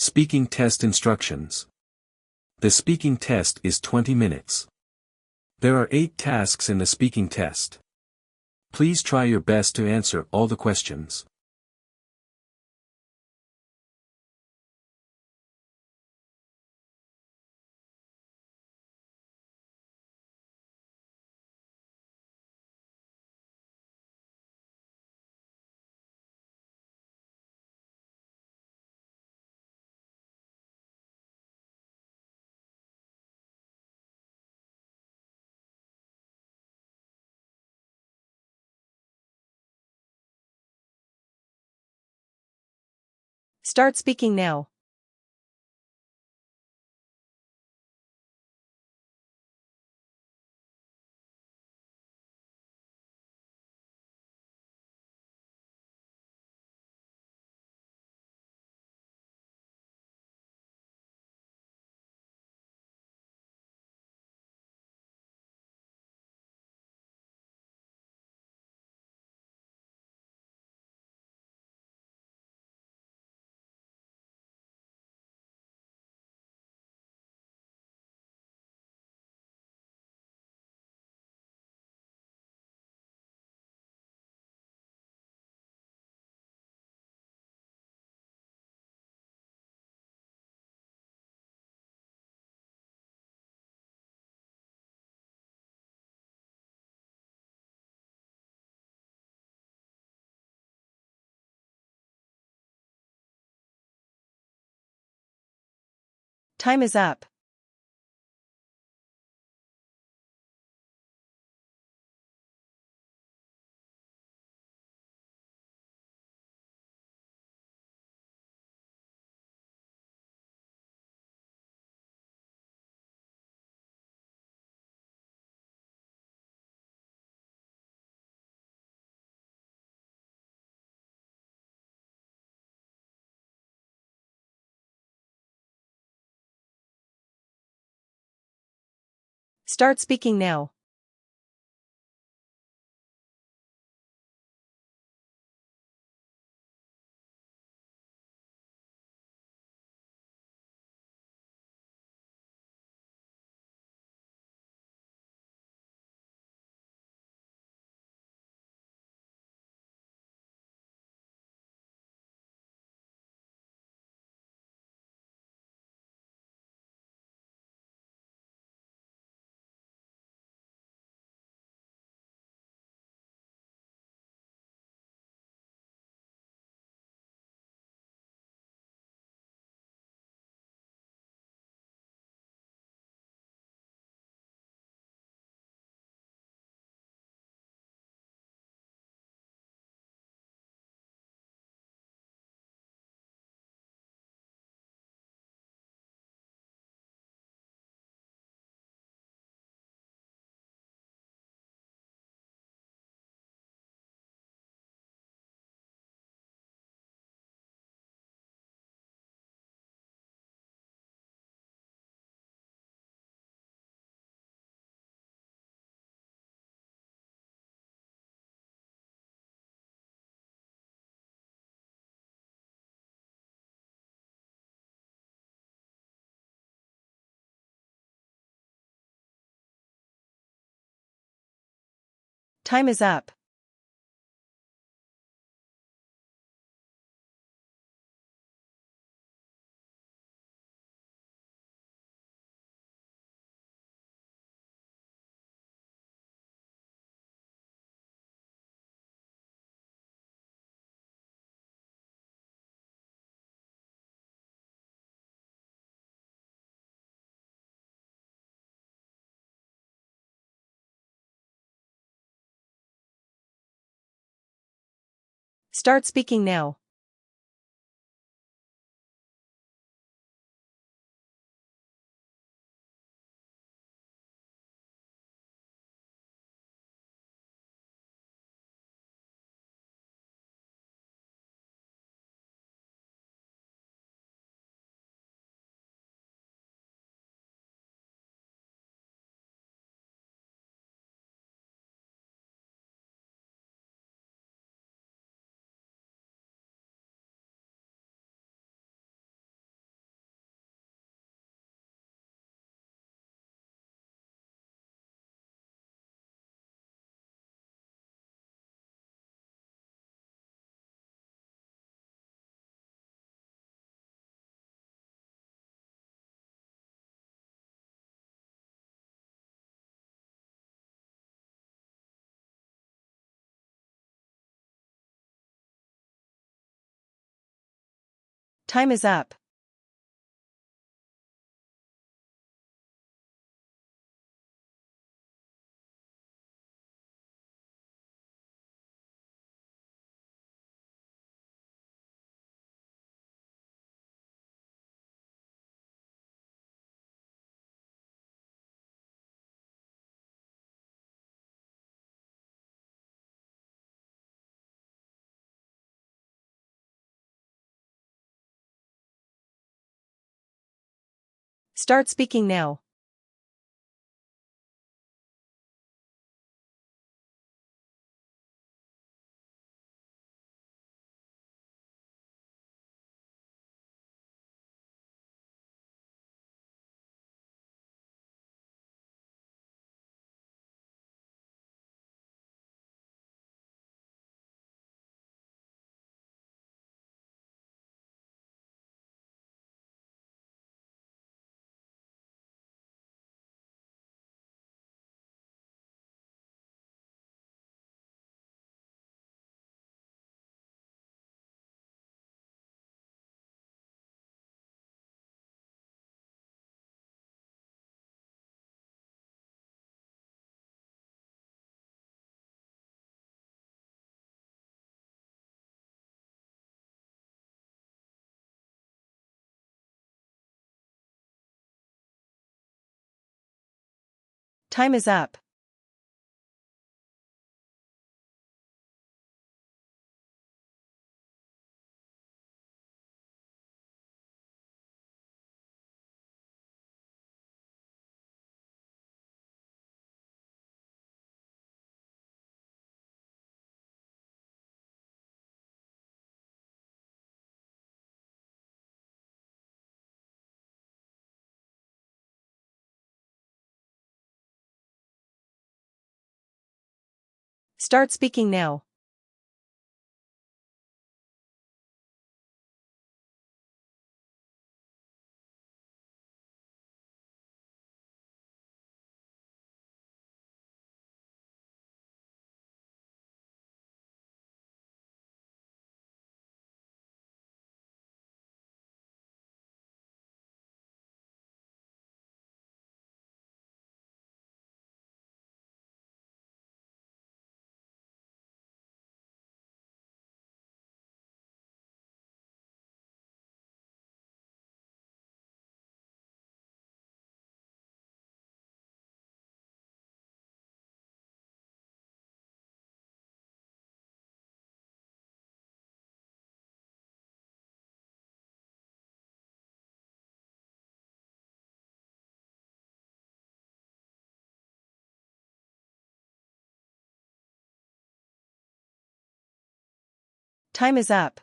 Speaking test instructions. The speaking test is 20 minutes. There are 8 tasks in the speaking test. Please try your best to answer all the questions. Start speaking now. Time is up. Start speaking now. Time is up. Start speaking now. Time is up. Start speaking now. Time is up. Start speaking now. Time is up.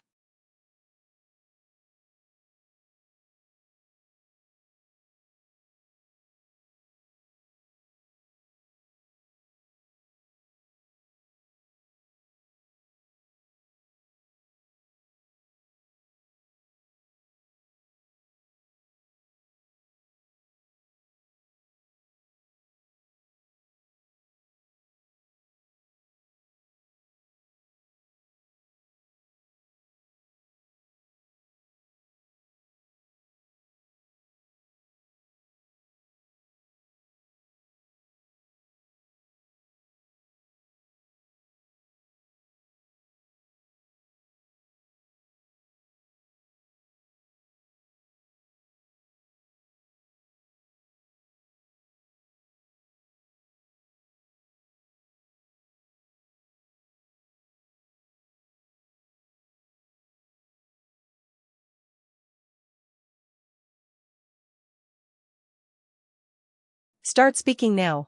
Start speaking now.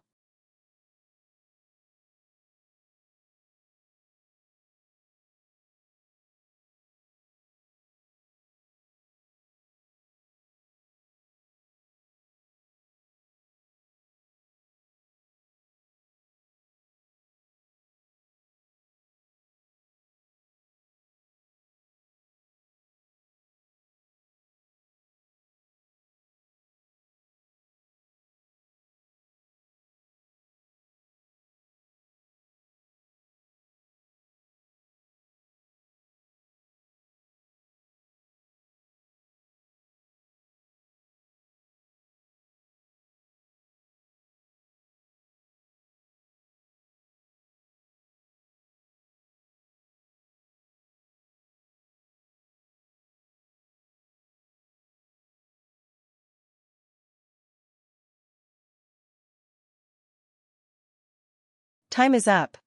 Time is up.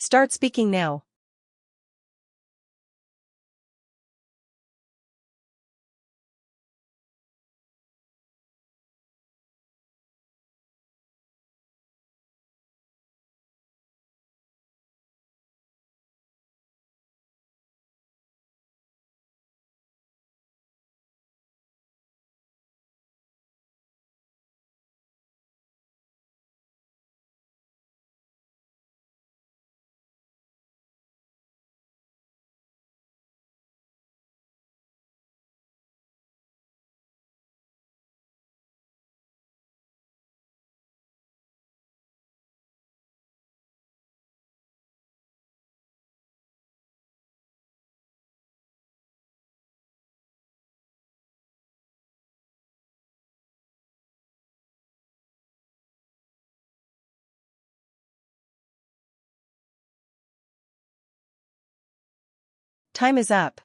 Start speaking now. Time is up.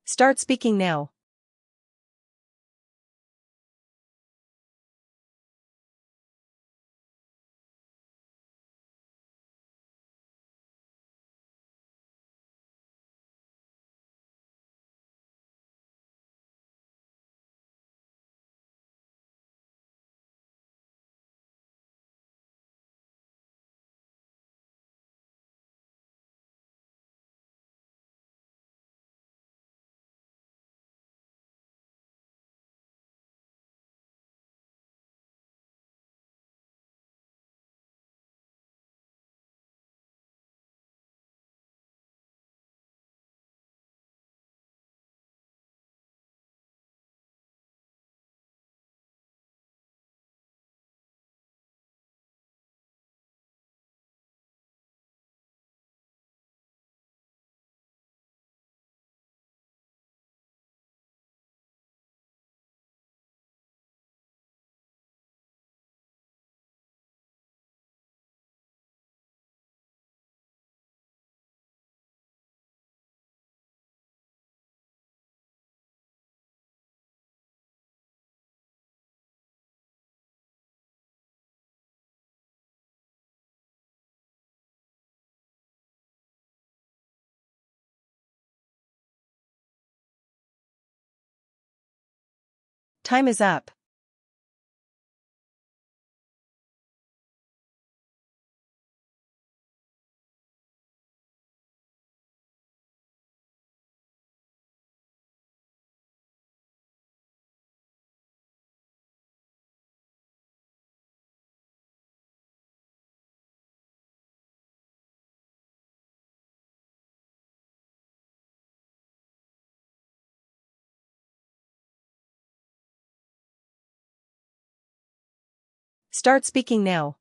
Start speaking now. Time is up. Start speaking now.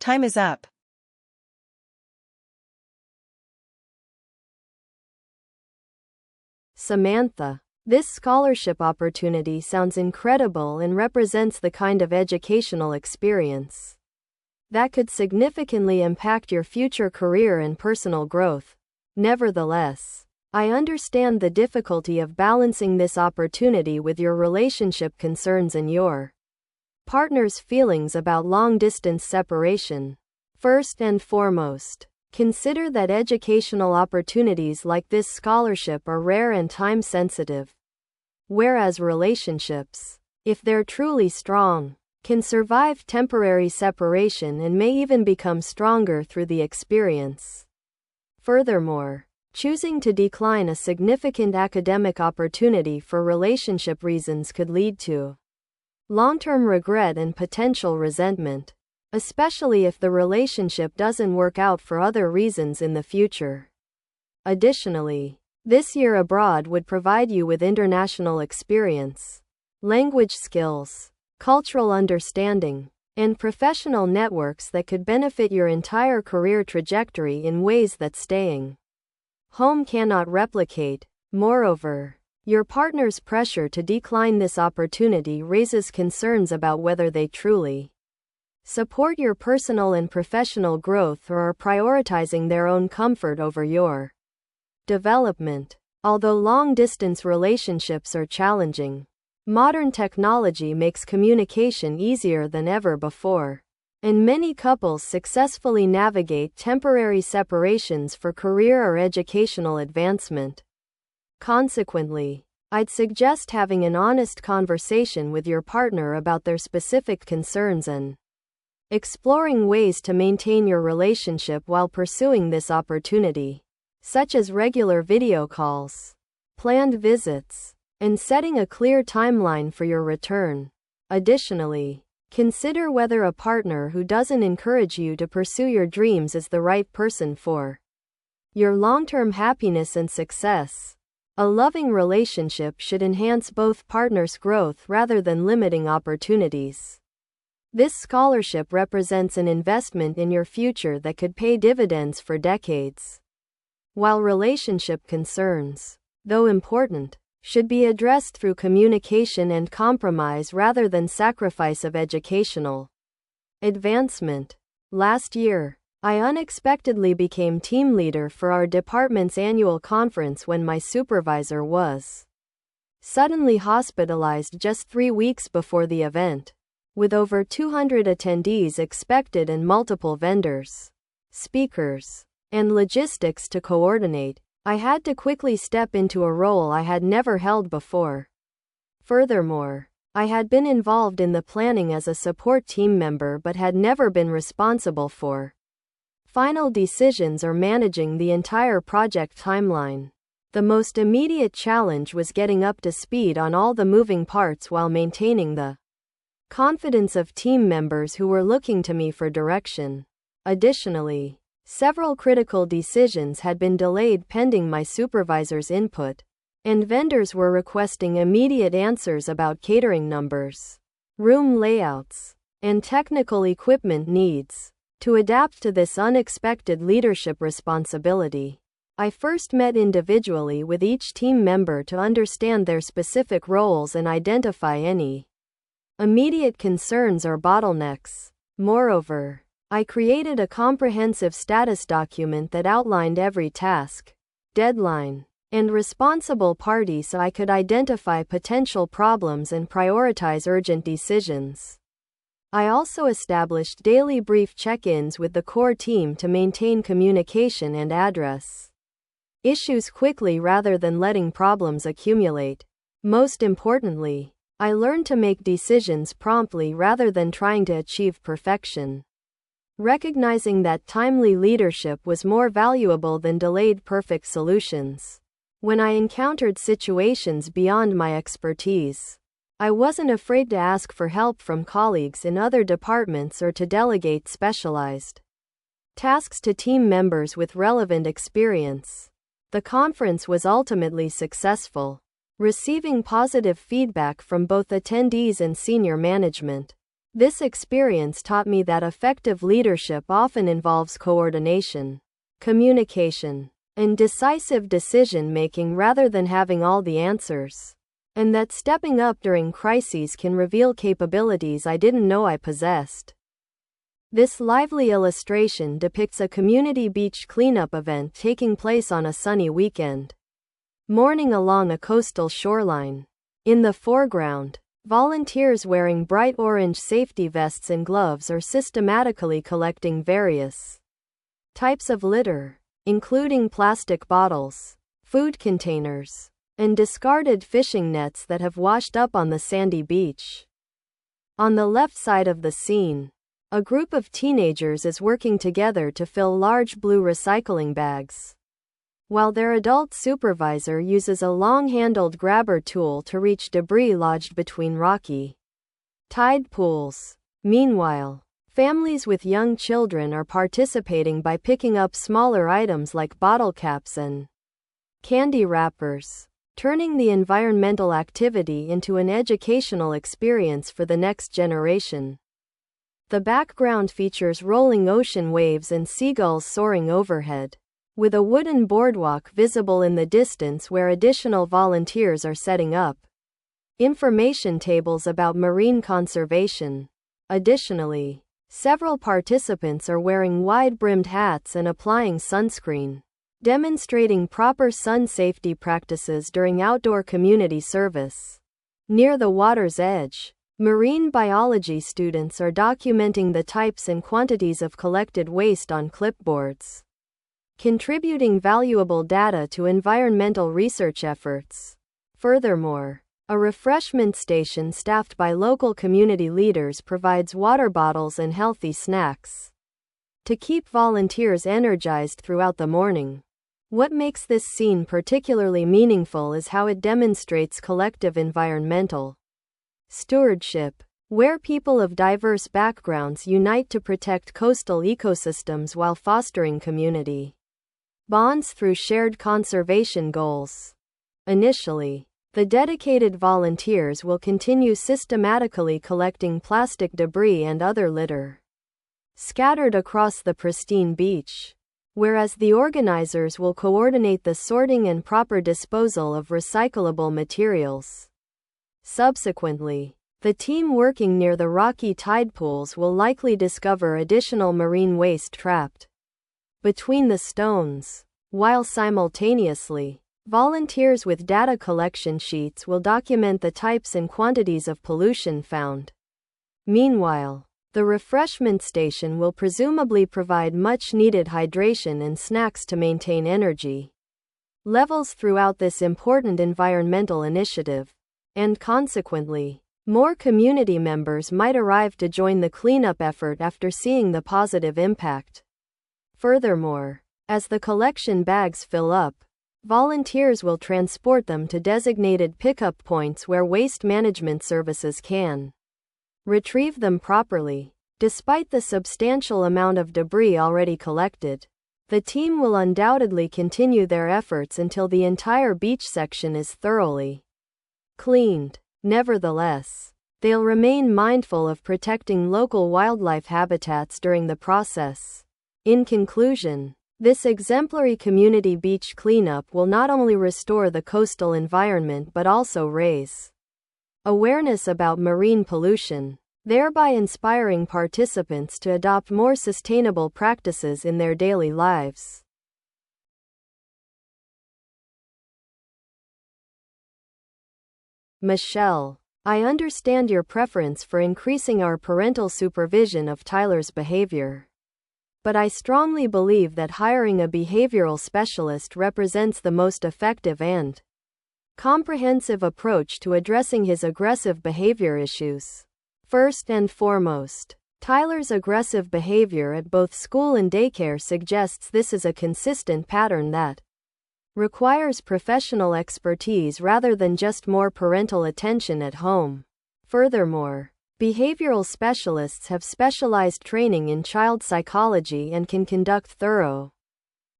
Time is up. Samantha, this scholarship opportunity sounds incredible and represents the kind of educational experience that could significantly impact your future career and personal growth. Nevertheless, I understand the difficulty of balancing this opportunity with your relationship concerns and your partner's feelings about long-distance separation. First and foremost, consider that educational opportunities like this scholarship are rare and time-sensitive, whereas relationships, if they're truly strong, can survive temporary separation and may even become stronger through the experience. Furthermore, choosing to decline a significant academic opportunity for relationship reasons could lead to long-term regret and potential resentment, especially if the relationship doesn't work out for other reasons in the future. Additionally, this year abroad would provide you with international experience, language skills, cultural understanding, and professional networks that could benefit your entire career trajectory in ways that staying home cannot replicate. Moreover, your partner's pressure to decline this opportunity raises concerns about whether they truly support your personal and professional growth or are prioritizing their own comfort over your development. Although long-distance relationships are challenging, modern technology makes communication easier than ever before, and many couples successfully navigate temporary separations for career or educational advancement. Consequently, I'd suggest having an honest conversation with your partner about their specific concerns and exploring ways to maintain your relationship while pursuing this opportunity, such as regular video calls, planned visits, and setting a clear timeline for your return. Additionally, consider whether a partner who doesn't encourage you to pursue your dreams is the right person for your long-term happiness and success. A loving relationship should enhance both partners' growth rather than limiting opportunities. This scholarship represents an investment in your future that could pay dividends for decades. While relationship concerns, though important, should be addressed through communication and compromise rather than sacrifice of educational advancement. Last year, I unexpectedly became team leader for our department's annual conference when my supervisor was suddenly hospitalized just 3 weeks before the event. With over 200 attendees expected and multiple vendors, speakers, and logistics to coordinate, I had to quickly step into a role I had never held before. Furthermore, I had been involved in the planning as a support team member but had never been responsible for final decisions or managing the entire project timeline. The most immediate challenge was getting up to speed on all the moving parts while maintaining the confidence of team members who were looking to me for direction. Additionally, several critical decisions had been delayed pending my supervisor's input, and vendors were requesting immediate answers about catering numbers, room layouts, and technical equipment needs. To adapt to this unexpected leadership responsibility, I first met individually with each team member to understand their specific roles and identify any immediate concerns or bottlenecks. Moreover, I created a comprehensive status document that outlined every task, deadline, and responsible party so I could identify potential problems and prioritize urgent decisions. I also established daily brief check-ins with the core team to maintain communication and address issues quickly rather than letting problems accumulate. Most importantly, I learned to make decisions promptly rather than trying to achieve perfection, recognizing that timely leadership was more valuable than delayed perfect solutions. When I encountered situations beyond my expertise, I wasn't afraid to ask for help from colleagues in other departments or to delegate specialized tasks to team members with relevant experience. The conference was ultimately successful, receiving positive feedback from both attendees and senior management. This experience taught me that effective leadership often involves coordination, communication, and decisive decision-making rather than having all the answers, and that stepping up during crises can reveal capabilities I didn't know I possessed. This lively illustration depicts a community beach cleanup event taking place on a sunny weekend morning along a coastal shoreline. In the foreground, volunteers wearing bright orange safety vests and gloves are systematically collecting various types of litter, including plastic bottles, food containers, and discarded fishing nets that have washed up on the sandy beach. On the left side of the scene, a group of teenagers is working together to fill large blue recycling bags, while their adult supervisor uses a long-handled grabber tool to reach debris lodged between rocky tide pools. Meanwhile, families with young children are participating by picking up smaller items like bottle caps and candy wrappers, turning the environmental activity into an educational experience for the next generation. The background features rolling ocean waves and seagulls soaring overhead, with a wooden boardwalk visible in the distance where additional volunteers are setting up information tables about marine conservation. Additionally, several participants are wearing wide-brimmed hats and applying sunscreen, demonstrating proper sun safety practices during outdoor community service. Near the water's edge, marine biology students are documenting the types and quantities of collected waste on clipboards, contributing valuable data to environmental research efforts. Furthermore, a refreshment station staffed by local community leaders provides water bottles and healthy snacks to keep volunteers energized throughout the morning. What makes this scene particularly meaningful is how it demonstrates collective environmental stewardship, where people of diverse backgrounds unite to protect coastal ecosystems while fostering community bonds through shared conservation goals. Initially, the dedicated volunteers will continue systematically collecting plastic debris and other litter scattered across the pristine beach, whereas the organizers will coordinate the sorting and proper disposal of recyclable materials. Subsequently, the team working near the rocky tide pools will likely discover additional marine waste trapped between the stones, while simultaneously, volunteers with data collection sheets will document the types and quantities of pollution found. Meanwhile, the refreshment station will presumably provide much-needed hydration and snacks to maintain energy levels throughout this important environmental initiative, and consequently, more community members might arrive to join the cleanup effort after seeing the positive impact. Furthermore, as the collection bags fill up, volunteers will transport them to designated pickup points where waste management services can retrieve them properly. Despite the substantial amount of debris already collected, the team will undoubtedly continue their efforts until the entire beach section is thoroughly cleaned. Nevertheless, they'll remain mindful of protecting local wildlife habitats during the process. In conclusion, this exemplary community beach cleanup will not only restore the coastal environment but also raise awareness about marine pollution, thereby inspiring participants to adopt more sustainable practices in their daily lives. Michelle, I understand your preference for increasing our parental supervision of Tyler's behavior. But I strongly believe that hiring a behavioral specialist represents the most effective and comprehensive approach to addressing his aggressive behavior issues. First and foremost, Tyler's aggressive behavior at both school and daycare suggests this is a consistent pattern that requires professional expertise rather than just more parental attention at home. Furthermore, behavioral specialists have specialized training in child psychology and can conduct thorough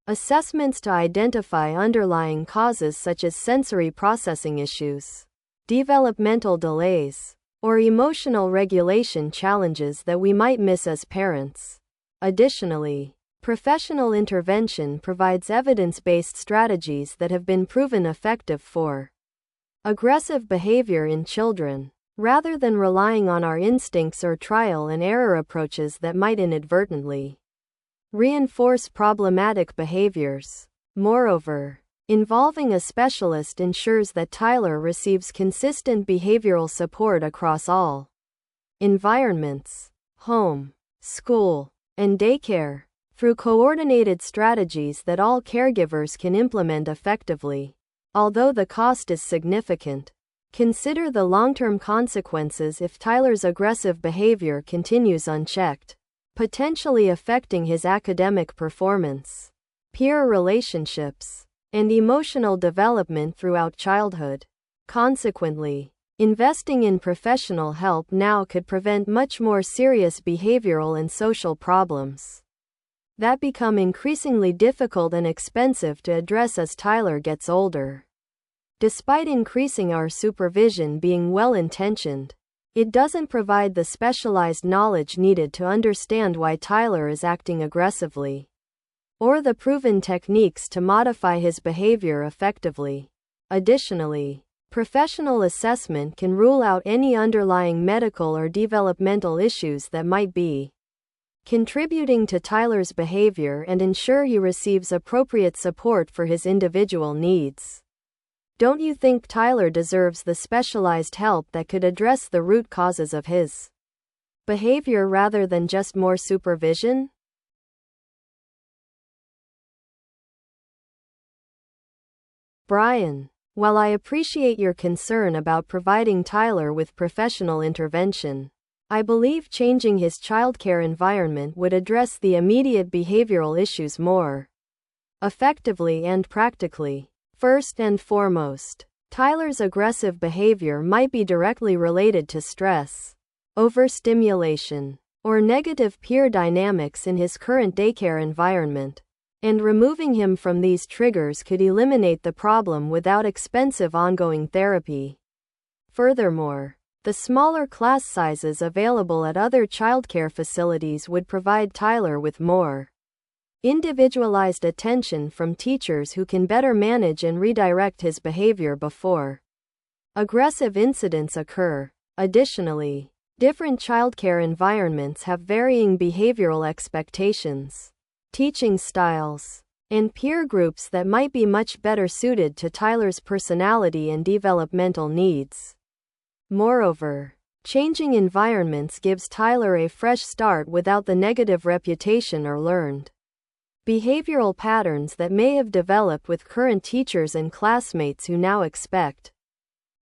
assessments to identify underlying causes such as sensory processing issues, developmental delays, or emotional regulation challenges that we might miss as parents. Additionally, professional intervention provides evidence-based strategies that have been proven effective for aggressive behavior in children, rather than relying on our instincts or trial and error approaches that might inadvertently reinforce problematic behaviors. Moreover, involving a specialist ensures that Tyler receives consistent behavioral support across all environments, home, school, and daycare, through coordinated strategies that all caregivers can implement effectively. Although the cost is significant, consider the long-term consequences if Tyler's aggressive behavior continues unchecked, potentially affecting his academic performance, peer relationships, and emotional development throughout childhood. Consequently, investing in professional help now could prevent much more serious behavioral and social problems that become increasingly difficult and expensive to address as Tyler gets older. Despite increasing our supervision being well-intentioned, it doesn't provide the specialized knowledge needed to understand why Tyler is acting aggressively, or the proven techniques to modify his behavior effectively. Additionally, professional assessment can rule out any underlying medical or developmental issues that might be contributing to Tyler's behavior and ensure he receives appropriate support for his individual needs. Don't you think Tyler deserves the specialized help that could address the root causes of his behavior rather than just more supervision? Brian, while I appreciate your concern about providing Tyler with professional intervention, I believe changing his childcare environment would address the immediate behavioral issues more effectively and practically. First and foremost, Tyler's aggressive behavior might be directly related to stress, overstimulation, or negative peer dynamics in his current daycare environment, and removing him from these triggers could eliminate the problem without expensive ongoing therapy. Furthermore, the smaller class sizes available at other childcare facilities would provide Tyler with more individualized attention from teachers who can better manage and redirect his behavior before aggressive incidents occur. Additionally, different childcare environments have varying behavioral expectations, teaching styles, and peer groups that might be much better suited to Tyler's personality and developmental needs. Moreover, changing environments gives Tyler a fresh start without the negative reputation or learned behavioral patterns that may have developed with current teachers and classmates who now expect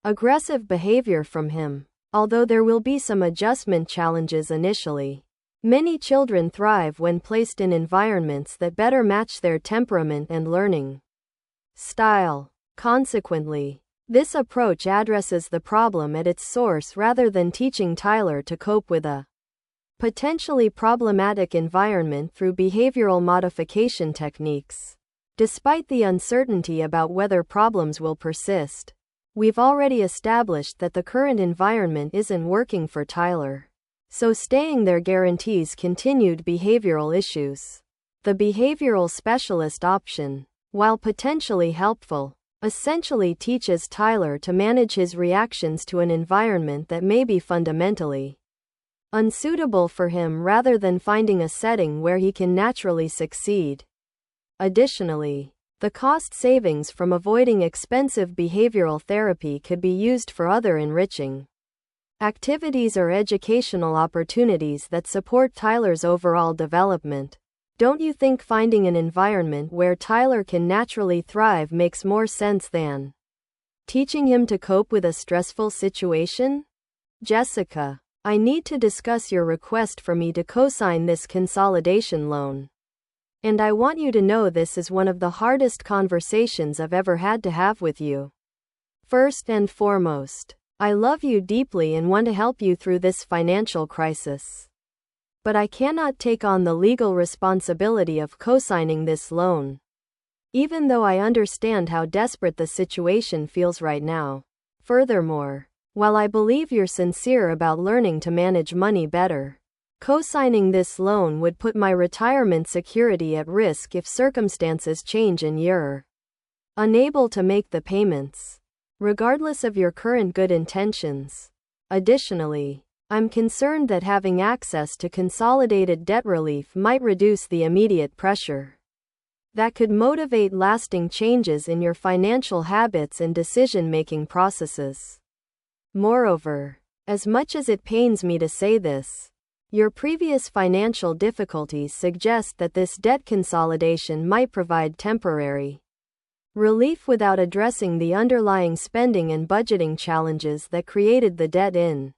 aggressive behavior from him. Although there will be some adjustment challenges initially, many children thrive when placed in environments that better match their temperament and learning style. Consequently, this approach addresses the problem at its source rather than teaching Tyler to cope with a potentially problematic environment through behavioral modification techniques. Despite the uncertainty about whether problems will persist, we've already established that the current environment isn't working for Tyler, so staying there guarantees continued behavioral issues. The behavioral specialist option, while potentially helpful, essentially teaches Tyler to manage his reactions to an environment that may be fundamentally unsuitable for him rather than finding a setting where he can naturally succeed. Additionally, the cost savings from avoiding expensive behavioral therapy could be used for other enriching activities or educational opportunities that support Tyler's overall development. Don't you think finding an environment where Tyler can naturally thrive makes more sense than teaching him to cope with a stressful situation? Jessica, I need to discuss your request for me to co-sign this consolidation loan. And I want you to know this is one of the hardest conversations I've ever had to have with you. First and foremost, I love you deeply and want to help you through this financial crisis. But I cannot take on the legal responsibility of co-signing this loan, even though I understand how desperate the situation feels right now. Furthermore, While I believe you're sincere about learning to manage money better, co-signing this loan would put my retirement security at risk if circumstances change and you're unable to make the payments, regardless of your current good intentions. Additionally, I'm concerned that having access to consolidated debt relief might reduce the immediate pressure that could motivate lasting changes in your financial habits and decision-making processes. Moreover, as much as it pains me to say this, your previous financial difficulties suggest that this debt consolidation might provide temporary relief without addressing the underlying spending and budgeting challenges that created the debt in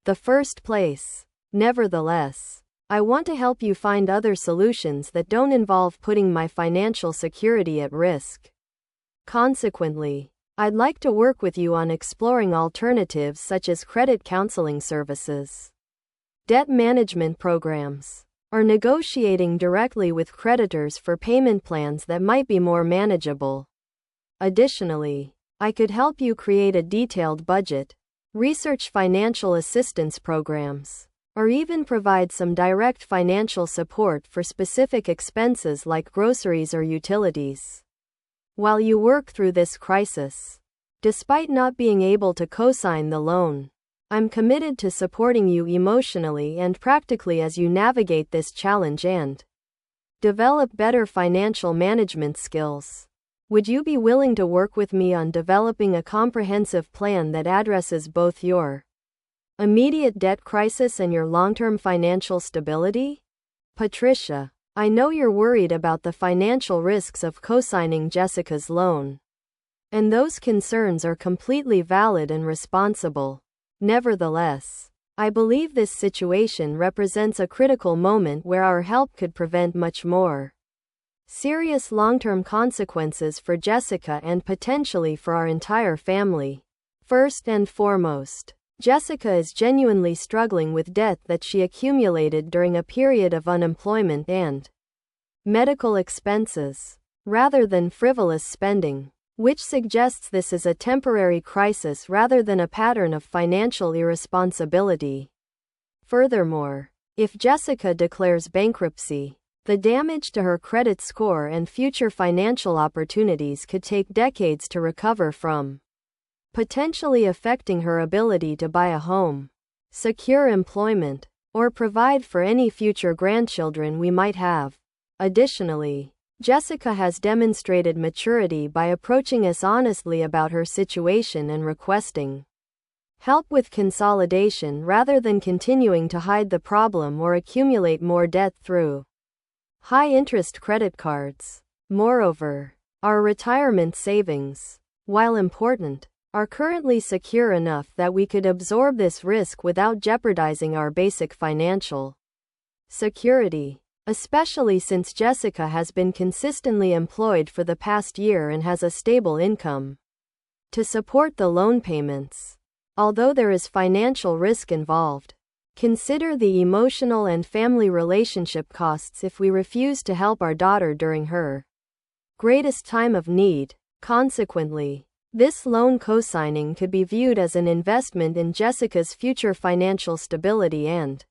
the first place. Nevertheless, I want to help you find other solutions that don't involve putting my financial security at risk. Consequently, I'd like to work with you on exploring alternatives such as credit counseling services, debt management programs, or negotiating directly with creditors for payment plans that might be more manageable. Additionally, I could help you create a detailed budget, research financial assistance programs, or even provide some direct financial support for specific expenses like groceries or utilities. While you work through this crisis, despite not being able to co-sign the loan, I'm committed to supporting you emotionally and practically as you navigate this challenge and develop better financial management skills. Would you be willing to work with me on developing a comprehensive plan that addresses both your immediate debt crisis and your long-term financial stability? Patricia, I know you're worried about the financial risks of co-signing Jessica's loan, and those concerns are completely valid and responsible. Nevertheless, I believe this situation represents a critical moment where our help could prevent much more serious long-term consequences for Jessica and potentially for our entire family. First and foremost, Jessica is genuinely struggling with debt that she accumulated during a period of unemployment and medical expenses, rather than frivolous spending, which suggests this is a temporary crisis rather than a pattern of financial irresponsibility. Furthermore, if Jessica declares bankruptcy, the damage to her credit score and future financial opportunities could take decades to recover from, potentially affecting her ability to buy a home, secure employment, or provide for any future grandchildren we might have. Additionally, Jessica has demonstrated maturity by approaching us honestly about her situation and requesting help with consolidation rather than continuing to hide the problem or accumulate more debt through high-interest credit cards. Moreover, our retirement savings, while important, are currently secure enough that we could absorb this risk without jeopardizing our basic financial security, especially since Jessica has been consistently employed for the past year and has a stable income to support the loan payments. Although there is financial risk involved, consider the emotional and family relationship costs if we refuse to help our daughter during her greatest time of need. Consequently, this loan co-signing could be viewed as an investment in Jessica's future financial stability and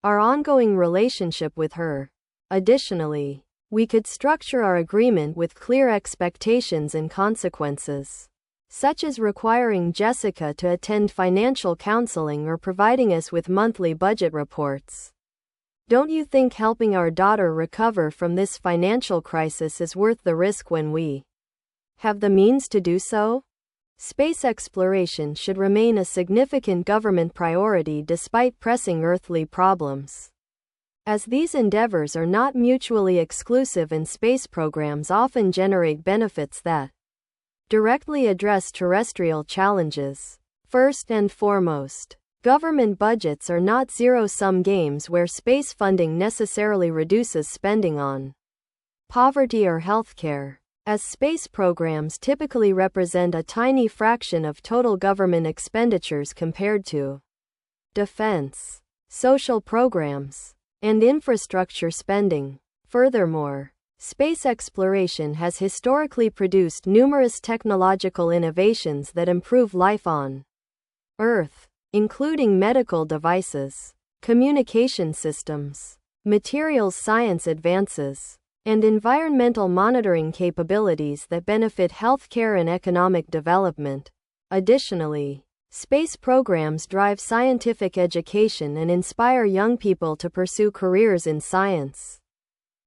our ongoing relationship with her. Additionally, we could structure our agreement with clear expectations and consequences, such as requiring Jessica to attend financial counseling or providing us with monthly budget reports. Don't you think helping our daughter recover from this financial crisis is worth the risk when we have the means to do so? Space exploration should remain a significant government priority despite pressing earthly problems, as these endeavors are not mutually exclusive and space programs often generate benefits that directly address terrestrial challenges. First and foremost, government budgets are not zero-sum games where space funding necessarily reduces spending on poverty or healthcare, as space programs typically represent a tiny fraction of total government expenditures compared to defense, social programs, and infrastructure spending. Furthermore, space exploration has historically produced numerous technological innovations that improve life on Earth, including medical devices, communication systems, materials science advances, and environmental monitoring capabilities that benefit healthcare and economic development. Additionally, space programs drive scientific education and inspire young people to pursue careers in science,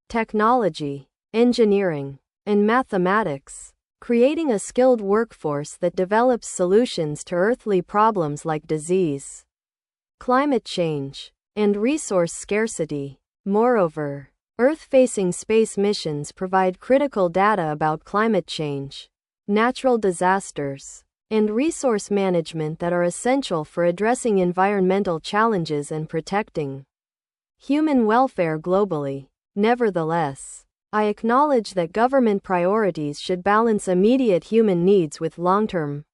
technology, engineering, and mathematics, creating a skilled workforce that develops solutions to earthly problems like disease, climate change, and resource scarcity. Moreover, Earth-facing space missions provide critical data about climate change, natural disasters, and resource management that are essential for addressing environmental challenges and protecting human welfare globally. Nevertheless, I acknowledge that government priorities should balance immediate human needs with long-term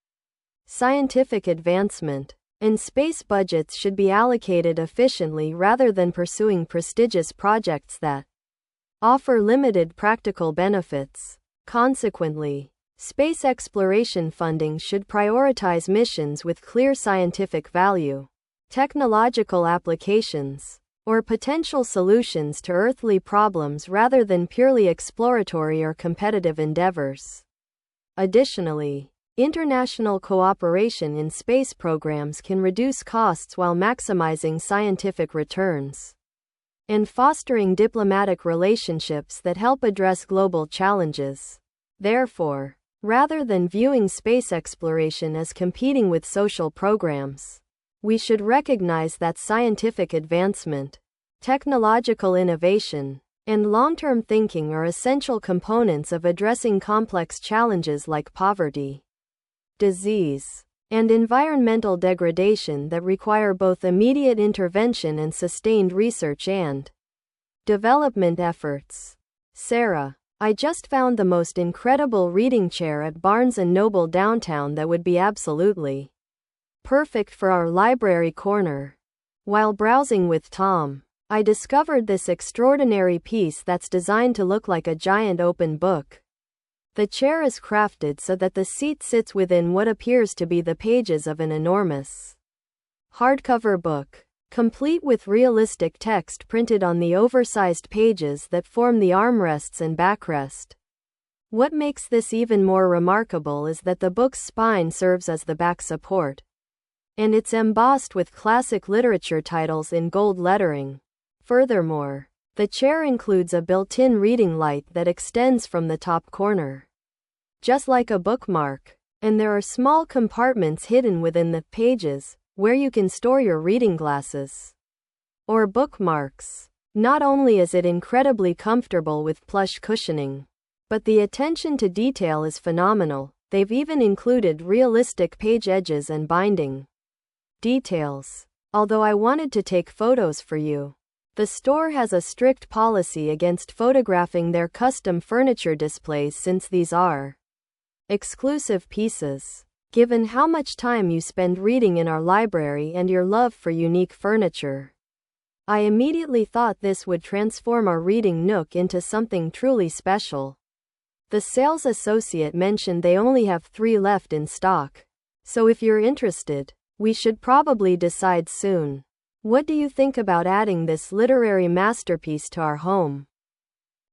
scientific advancement, and space budgets should be allocated efficiently rather than pursuing prestigious projects that offer limited practical benefits. Consequently, space exploration funding should prioritize missions with clear scientific value, technological applications, or potential solutions to earthly problems rather than purely exploratory or competitive endeavors. Additionally, international cooperation in space programs can reduce costs while maximizing scientific returns and fostering diplomatic relationships that help address global challenges. Therefore, rather than viewing space exploration as competing with social programs, we should recognize that scientific advancement, technological innovation, and long-term thinking are essential components of addressing complex challenges like poverty, disease, and environmental degradation that require both immediate intervention and sustained research and development efforts. Sarah, I just found the most incredible reading chair at Barnes & Noble downtown that would be absolutely perfect for our library corner. While browsing with Tom, I discovered this extraordinary piece that's designed to look like a giant open book. The chair is crafted so that the seat sits within what appears to be the pages of an enormous hardcover book, complete with realistic text printed on the oversized pages that form the armrests and backrest. What makes this even more remarkable is that the book's spine serves as the back support, and it's embossed with classic literature titles in gold lettering. Furthermore, the chair includes a built-in reading light that extends from the top corner, just like a bookmark, and there are small compartments hidden within the pages, where you can store your reading glasses or bookmarks. Not only is it incredibly comfortable with plush cushioning, but the attention to detail is phenomenal. They've even included realistic page edges and binding details. Although I wanted to take photos for you, the store has a strict policy against photographing their custom furniture displays since these are exclusive pieces. Given how much time you spend reading in our library and your love for unique furniture, I immediately thought this would transform our reading nook into something truly special. The sales associate mentioned they only have 3 left in stock, so if you're interested, we should probably decide soon. What do you think about adding this literary masterpiece to our home?